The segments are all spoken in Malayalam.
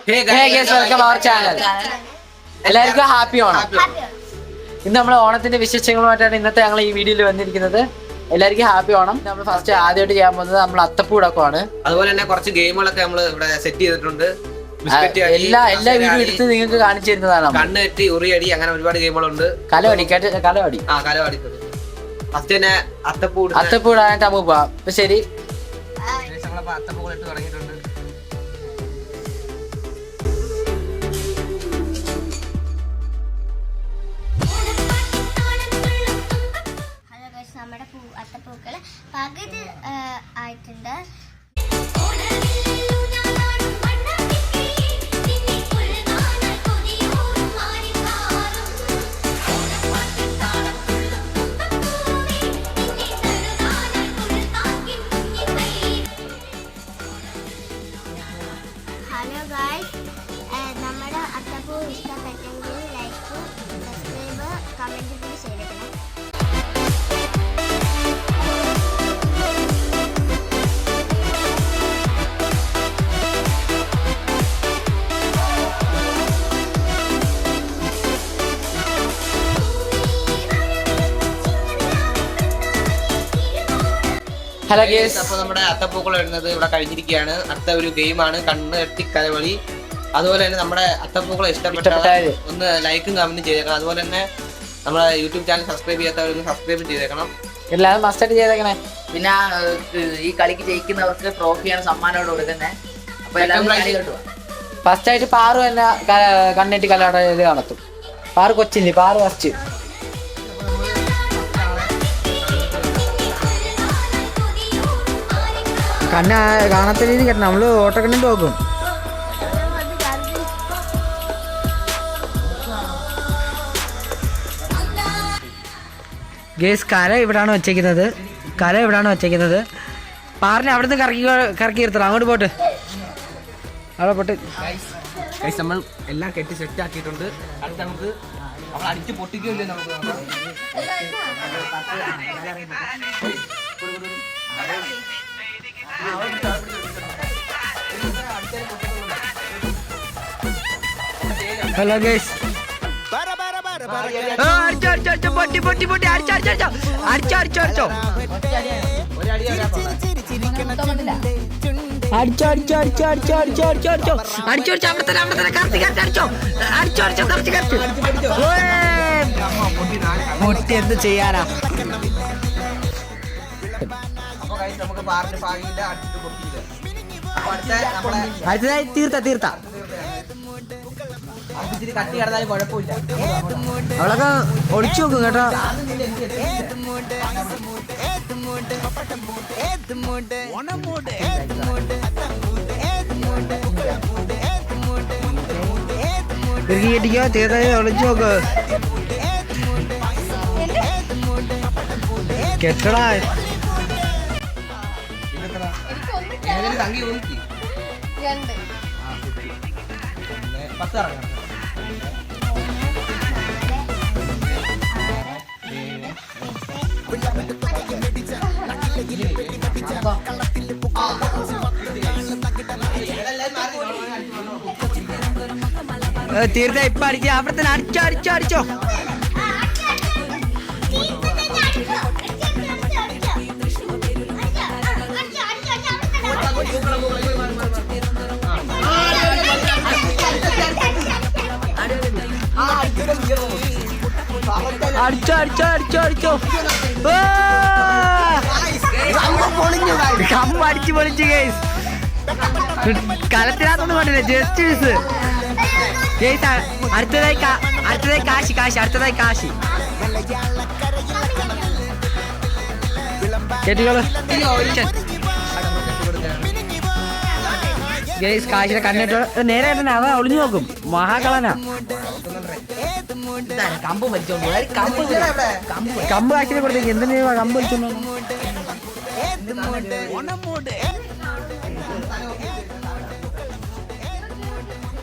Welcome our channel. എല്ലാവർക്കും ഹാപ്പി ഓണം. ഇന്ന് നമ്മൾ ഓണത്തിന്റെ വിശേഷങ്ങളുമായിട്ടാണ് ഇന്നത്തെ ഞങ്ങൾ ഈ വീഡിയോയിൽ വന്നിരിക്കുന്നത്. എല്ലാവർക്കും ഹാപ്പി ഓണം. നമ്മൾ ഫസ്റ്റ് ആദ്യമായിട്ട് ചെയ്യാൻ പോകുന്നത് നമ്മൾ അത്തപ്പൂടക്കമാണ്. അതുപോലെ തന്നെ കുറച്ച് ഗെയിമുകളൊക്കെ നമ്മൾ ഇവിടെ സെറ്റ് ചെയ്തിട്ടുണ്ട്. എല്ലാ വീഡിയോ എടുത്ത് നിങ്ങൾക്ക് കാണിച്ചു തരുന്നതാണ്. കണ്ണെട്ടി, ഉറിയടി, അങ്ങനെ ഒരുപാട് ഗെയിമുകളുണ്ട്. കലവടി ഫസ്റ്റ് തന്നെ അത്തപ്പൂടാനായിട്ട് നമുക്ക് പോവാം. അപ്പൊ ശരി, അത്തപ്പൂക്കൾ ഇട്ട് തുടങ്ങിയിട്ടുണ്ട്. നമ്മുടെ അത്തപ്പൂക്കള് പകുതി ആയിട്ടുണ്ട്. ഹലോ ഗായ്സ്, നമ്മുടെ അത്തപ്പൂ ഇഷ്ടപ്പെട്ടെങ്കിൽ ലൈക്ക്, സബ്സ്ക്രൈബ്, കമൻറ്റ് കൂടി ചെയ്തേക്കണം. ഹലോ ഗേസ്, അപ്പൊ നമ്മുടെ അത്തപ്പൂക്കൾ വരുന്നത് ഇവിടെ കഴിഞ്ഞിരിക്കുകയാണ്. അടുത്ത ഒരു ഗെയിമാണ് കണ്ണ് എട്ടി കലവളി. അതുപോലെ തന്നെ നമ്മുടെ അത്തപ്പൂക്കളെ ഇഷ്ടപ്പെട്ട ഒന്ന് ലൈക്കും കമന്റും ചെയ്തേക്കണം. അതുപോലെ തന്നെ നമ്മുടെ യൂട്യൂബ് ചാനൽ സബ്സ്ക്രൈബ് ചെയ്യാത്തവരൊന്ന് സബ്സ്ക്രൈബ് ചെയ്തേക്കണം. എല്ലാവരും മസ്റ്റായിട്ട് ചെയ്തേക്കണേ. പിന്നെ ഈ കളിക്ക് ജയിക്കുന്നവർക്ക് ട്രോഫിയാണ് സമ്മാനോട് കൊടുക്കുന്നത്. അപ്പൊ എല്ലാവരും ഫസ്റ്റ് ആയിട്ട് പാറു തന്നെ കണ്ണെട്ടി കലാടയിൽ നടത്തും. പാറു കൊച്ചില്ലേ, പാറു ഫസ്റ്റ്. കണ്ണ് കാണാത്ത രീതി കേട്ടോ, നമ്മള് ഓട്ടക്കണ്ണിട്ട് നോക്കും. ഗേസ്, കല ഇവിടാണ് വെച്ചേക്കുന്നത്. പാറിനെ അവിടുന്ന് കറക്കി എടുത്തണം. അങ്ങോട്ട് പോട്ട്, അവിടെ പോട്ട്. നമ്മൾ എല്ലാം കെട്ടി സെറ്റ് ആക്കിയിട്ടുണ്ട്. അടുത്ത് നമുക്ക് നമ്മൾ അടിച്ച് പൊട്ടിക്കില്ലേ നമുക്ക്. ഹലോ ഗേസ്, പൊട്ടി എന്ത് ചെയ്യാനാ. നമുക്ക് പാറിന് പാകിയില്ല, അടുത്ത് പൊട്ടിയില്ല. അടുത്തതായി തീർത്ത ഇച്ചിരി കട്ടി കിടന്നാലും കുഴപ്പമില്ല. അവളൊക്കെ ഒളിച്ചു നോക്കും കേട്ടോ. കെട്ടിക്കോ, തീർത്തായി ഒളിച്ചു നോക്ക്. കെട്ടടാ. തങ്കി ഊന്നിക്ക് 10 ഇറങ്ങണം. തീർത്ത ഇപ്പൊ അടിക്കുക. അവിടെ തന്നെ അടിച്ചോ. അടിച്ചോ. കമ്മടിച്ച് പൊളിച്ച് ഗേസ്. കലത്തിനകത്തൊന്നും കണ്ടില്ല, ജസ്റ്റ് മിസ് ഗേസ്. അടുത്തതായി കാശി. കേട്ടിക്കോളൂ ഗേസ്. കാശിനെ കണ്ണിട്ട് നേരെ തന്നെ അവ ഒളിഞ്ഞു നോക്കും. മഹാകളനാ. കമ്പ് വലിച്ചോണ്ട് കമ്പ് കാശിനെ കൊടുത്തേക്ക്. എന്തിനാ കമ്പ് വലിച്ചോണ്ട്?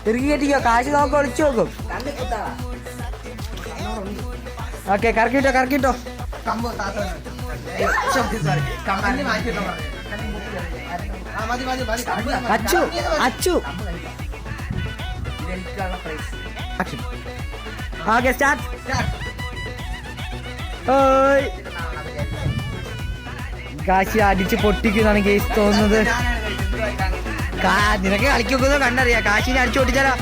തിരികെ കെട്ടിക്കോ. കാശ് നോക്കും, ഒളിച്ചു നോക്കും. ഓക്കെ, കറക്കിട്ടോ. അച്ചു എനിക്കാണ് പ്രൈസ്. Okay start. കാശി അടിച്ച് പൊട്ടിക്കുന്നതാണ് കേസ് തോന്നുന്നത്. നിനക്ക് കളിക്കുന്നത് കണ്ടറിയാം. കാശിനെ അടിച്ചു പൊട്ടിച്ചാലോ.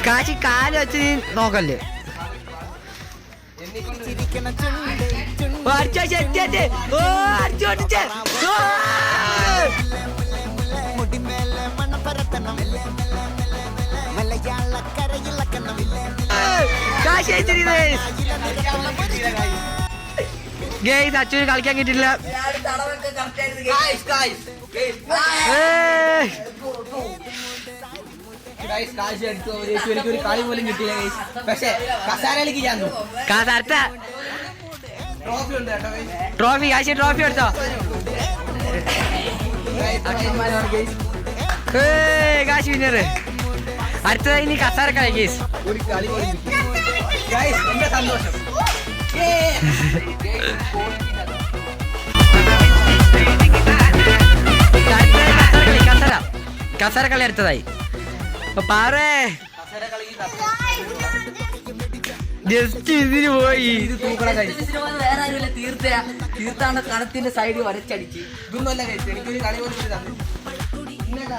കാശി കാല് വെച്ച് നീ നോക്കല്ലേ. ഗെയ്സ് അച്ഛന് കളിക്കാൻ കിട്ടില്ല. എനിക്കൊരു കളി പോലും കിട്ടിയില്ല ഗൈസ്. പക്ഷേ കസാരയിലേക്ക് ഞാൻ ട്രോഫി ഉണ്ട് കേട്ടോ ഗൈസ്. ട്രോഫി കാശി ട്രോഫി എടുത്തോ. കാശി വിന്നർ. അടുത്തതായി ഇനി കസാര കളി ഗെയ്സ്. ഒരു കളി പോലും കിട്ടിയില്ല ഗൈസ്. എന്റെ സന്തോഷം. കസാര കളി അടുത്തതായി. പാറേ ജസ്റ്റ് ഇതിന് പോയി. ഇത് തൂക്കണ ഗൈസ്. വേറെ ആരുമില്ല, തീർത്ഥാണ് കണത്തിന്റെ സൈഡ് വരച്ചടിച്ച്. ഇതൊന്നുമല്ല ഗൈസ്. എനിക്കൊരു കളി പോലും തന്നില്ല.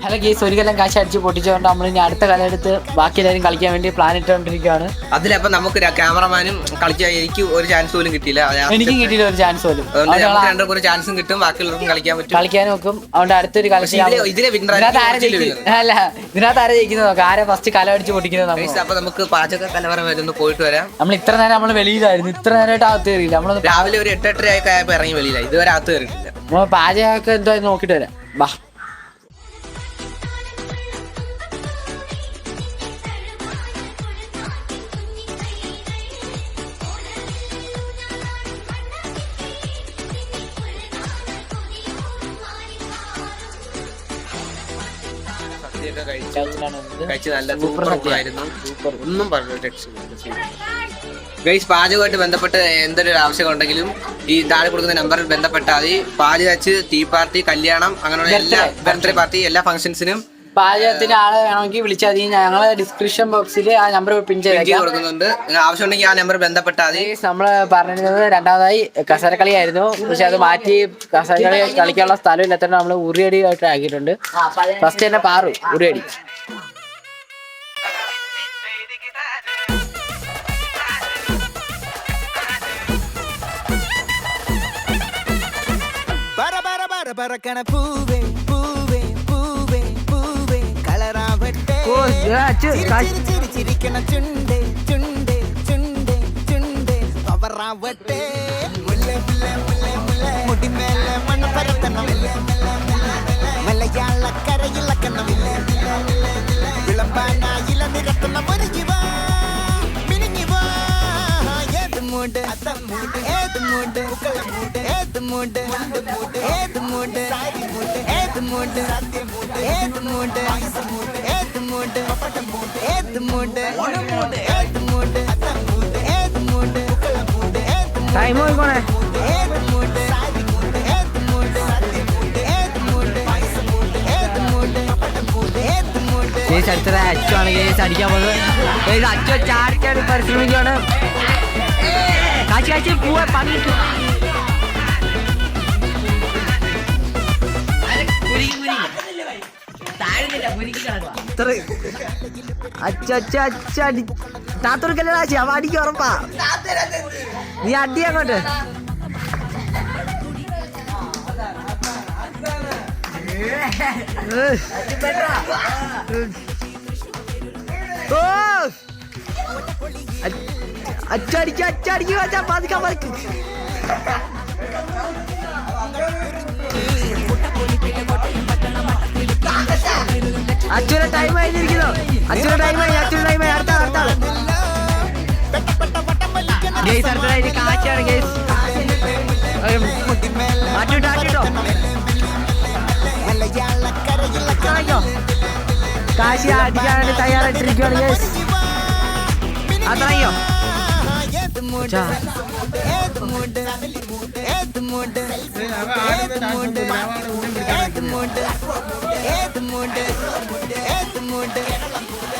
ഹലോ ഗെയ്സ്, ഒരു കൊല്ലം കാശ് അടിച്ച് പൊട്ടിച്ചുകൊണ്ട് നമ്മൾ ഇനി അടുത്ത കല എടുത്ത് ബാക്കി എല്ലാവരും കളിക്കാൻ വേണ്ടി പ്ലാൻ ഇട്ടുകൊണ്ടിരിക്കുകയാണ്. അതിലപ്പോ നമുക്ക് ക്യാമറമാനും കളിക്കാൻ എനിക്ക് ഒരു ചാൻസ് പോലും കിട്ടിയില്ല. എനിക്കും കിട്ടിയില്ല ഒരു ചാൻസ് പോലും. രണ്ടും ഒരു ചാൻസും കിട്ടും, ബാക്കിയുള്ളവർക്കും കളിക്കാൻ പറ്റും, കളിക്കാനും നോക്കും. അതുകൊണ്ട് അടുത്തൊരു കളി ഇതിനകത്ത് ആരെ ജയിക്കുന്നത് നോക്കാം. ആരെ ഫസ്റ്റ് കല അടിച്ച് പൊട്ടിക്കുന്നത്. അപ്പൊ നമുക്ക് പാചക കലവറ വരുന്നു, പോയിട്ട് വരാം. നമ്മൾ ഇത്ര നേരം നമ്മൾ വെളിയിലായിരുന്നു. ഇത്ര നേരമായിട്ട് അകത്ത് കയറിയില്ല. നമ്മൾ രാവിലെ ഒരു 8-8:30 ആയപ്പോ ഇറങ്ങി വെളിയില്ല. ഇതുവരെ അകത്ത് കയറിയിട്ടില്ല. നമ്മൾ പാചകമൊക്കെ എന്തോ നോക്കിട്ട് വരാം. ബാ. കഴിച്ച് നല്ല സൂപ്പറായിരുന്നു. ഒന്നും ഗൈസ്, പാചകമായിട്ട് ബന്ധപ്പെട്ട് എന്തൊരു ആവശ്യം ഉണ്ടെങ്കിലും ഈ താഴെ കൊടുക്കുന്ന നമ്പറിൽ ബന്ധപ്പെട്ടാൽ മതി. പാല് കാച്ച്, ടീ പാർട്ടി, കല്യാണം, അങ്ങനെയുള്ള എല്ലാ ബർത്ത്ഡേ പാർട്ടി, എല്ലാ ഫംഗ്ഷൻസിനും പാചകത്തിന് ആളെ വേണമെങ്കിൽ വിളിച്ചാൽ മതി. ഞങ്ങള് ഡിസ്ക്രിപ്ഷൻ ബോക്സിൽ ആ നമ്പർ പിൻ ചെയ്ത് കൊടുക്കുന്നുണ്ട്. ആവശ്യമുണ്ടെങ്കിൽ ആ നമ്പർ ബന്ധപ്പെട്ടാൽ മതി. നമ്മള് പറഞ്ഞിരുന്നത് രണ്ടാമതായി കസരക്കളി ആയിരുന്നു. പക്ഷെ അത് മാറ്റി കസരക്കളി കളിക്കാനുള്ള സ്ഥലം ഇല്ലാത്തതുകൊണ്ട് നമ്മള് ഉറിയടി ആയിട്ട് ആക്കിയിട്ടുണ്ട്. ഫസ്റ്റ് തന്നെ പാറു ഉറിയടി. ചിരിക്കണ ചുണ്ടേ ചുണ്ടേ ചുണ്ടേ ചുണ്ടേ പവറാവട്ടെ മുടിമേലെ മണ്ണ പരത്തണം മലയാളക്കരയിളക്കണം വിളമ്പാനായില നിരത്തണം ഒരു ജീവ മിനിഞ്ഞിവാ ഏത് മൂട് ഏത് മൂട് ഏത് മൂട് ഏത് മൂട് ഏത് മൂട് ഏത് മൂട് ഏത് മൂട് ഏത് മൂട് ഏത് മൂട് ഏത് മൂട് ടൈം പോയിക്കോണേ. ഏത് മൂട് ഏത് മൂട് ഏത് മൂട് ഏത് മൂട് ഏത് മൂട് കേസ് അടുത്തത് അച്ചുവാണ്. കേസ് അടിക്കാൻ പോകുന്നത്. കേസ് അച്ചു ചാടിക്കാൻ പരിശ്രമിക്കുകയാണ്. കാച്ചി കാച്ചി പോവാ പണിയിട്ടു. അച്ചടി താത്തൊടുക്കല്ലേ കാച്ചി. അവ അടിക്ക് ഉറപ്പാ. നീ അടി അങ്ങോട്ട്. അച്ചടിക്ക് അച്ചടിക്ക് വെച്ചാ പതുക്കാൻ പതുക്കും. അച്ഛനെ ടൈം കഴിഞ്ഞിരിക്കുന്നു. അച്ഛനെ ടൈം ആയി. അച്ഛനെ ടൈം ആയി. അടുത്ത അടുത്താണ് ഗെയ്സ്. അടുത്തതായിട്ട് കാച്ചാണ് ഗെയ്സ്. അറ്റിട്ടോ അറ്റിട്ടോ കാശി അടിക്കാനായിട്ട് തയ്യാറായിട്ടിരിക്കുകയാണ് ഗെയ്സ്. അത്രയോ ഏത് മൂട്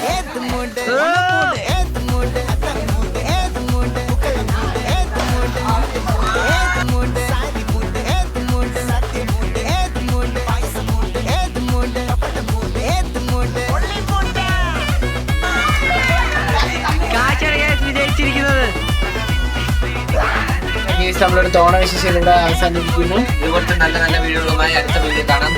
ഏത് മൂഡ് ഏത് മൂഡ് അത്തം മൂഡ് ഏത് മൂഡ് പൂക്കളം മൂഡ് ഏത് മൂഡ് ഏത് മൂഡ് സാരി മൂഡ് ഏത് മൂഡ് സത്യ മൂഡ് ഏത് മൂഡ് പൈസ മൂഡ് ഏത് മൂഡ് കപട മൂഡ് ഏത് മൂഡ് ഒള്ളി മൂഡ് കാഴ്ചയാണ് guys വിജയിച്ചിരിക്കുന്നത്. നമ്മളൊരു ഓണവിശേഷം ഇവിടെ അവസാനിപ്പിക്കുന്നു. ഇതുപോലത്തെ നല്ല നല്ല വീഡിയോകളുമായി അടുത്ത വീഡിയോ കാണാം.